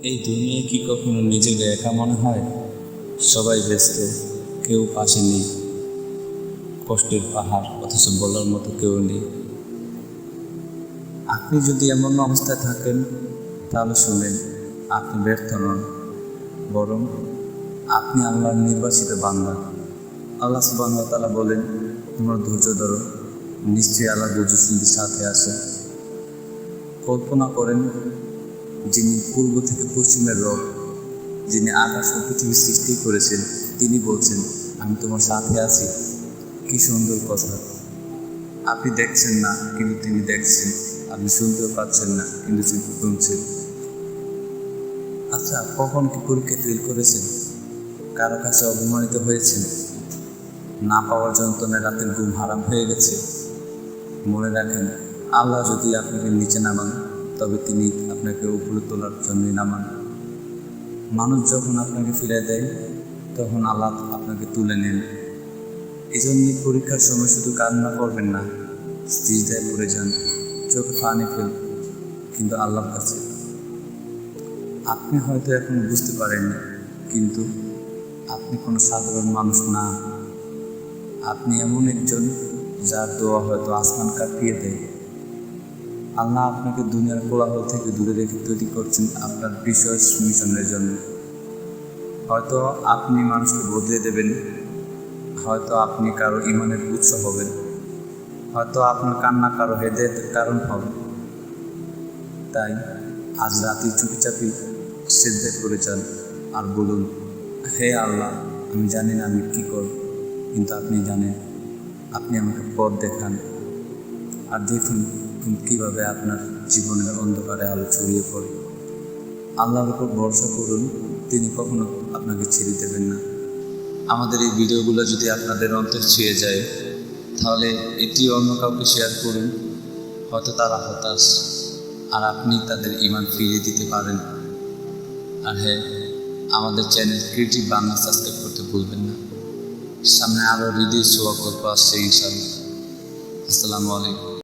এই দুনিয়ায় কি কখনো নিজেকে একা মনে হয়? সবাই ব্যস্ত, কেউ পাশে নেই। কষ্টের পাহাড়, অথচ বলার মতো কেউ নেই। আপনি যদি এমন অবস্থায় থাকেন, তাহলে শুনেন, আপনি ব্যর্থ নন, বরং আপনি আল্লাহর নির্বাচিত বান্দা। আল্লাহ সুবহানাহু ওয়া তাআলা বলেন, তোমরা ধৈর্য ধরো, নিশ্চয়ই আল্লাহ ধৈর্যশীলদের সাথে আছে। কল্পনা করেন, যিনি পূর্ব থেকে পশ্চিমের রব, যিনি আকাশ ও পৃথিবী সৃষ্টি করেছেন, তিনি বলছেন, আমি তোমার সাথে আছি। কি সুন্দর কথা! আপনি দেখছেন না, কিন্তু তিনি দেখছেন। আপনি শুনতেও পাচ্ছেন না, কিন্তু তিনি শুনছেন। আচ্ছা, কখন কি পরীক্ষা ফেল করেছেন? কারো কাছে অপমানিত হয়েছেন? না পাওয়ার যন্ত্রণায় রাতের ঘুম হারাম হয়ে গেছে? মনে রাখেন, আল্লাহ যদি আপনাকে নিচে নামান, তবে তিনি আপনাকে উপরে তোলার জন্যই নামান। মানুষ যখন আপনাকে ফিরে দেয়, তখন আল্লাহ আপনাকে তুলে নেন। এই জন্যই পরীক্ষার সময় শুধু কান্না করবেন না, সিজদায় পড়ে যান, চোখে পানি ফেল, কিন্তু আল্লাহর কাছে। আপনি হয়তো এখন বুঝতে পারেননি, কিন্তু আপনি কোনো সাধারণ মানুষ না। আপনি এমন একজন যার দোয়া হয়তো আসমান কাঁপিয়ে দেয়। আল্লাহ আপনাকে দুনিয়ার কোলাহল থেকে দূরে রেখে তৈরি করছেন আপনার বিশেষ মিশনের জন্য। হয়তো আপনি মানুষকে বদলে দেবেন, হয়তো আপনি কারো ঈমানের উৎস হবেন, হয়তো আপনার কান্না কারো হেদায়েতের কারণ হবে। তাই আজ রাতে চুপিচাপি সিজদায় পড়ে যান আর বলুন, হে আল্লাহ, আমি জানি না আমি কী করব, কিন্তু আপনি জানেন। আপনি আমাকে পথ দেখান, আর দেখুন কীভাবে আপনার জীবনের অন্ধকারে আলো ছড়িয়ে পড়ে। আল্লাহর উপর ভরসা করুন, তিনি কখনো আপনাকে ছেড়ে দেবেন না। আমাদের এই ভিডিওগুলো যদি আপনাদের অন্তর ছুঁয়ে যায়, তাহলে এটি অন্য কাউকে শেয়ার করুন। হয়তো তারা হতাশ, আর আপনি তাদের ঈমান ফিরিয়ে দিতে পারেন। আর হ্যাঁ, আমাদের চ্যানেল ক্রিয়েটিভ বাংলা সাবস্ক্রাইব করতে ভুলবেন না। সামনে আরও হৃদয় ছোঁয়া গল্প আসছে ইনশাআল্লাহ। আসসালামু আলাইকুম।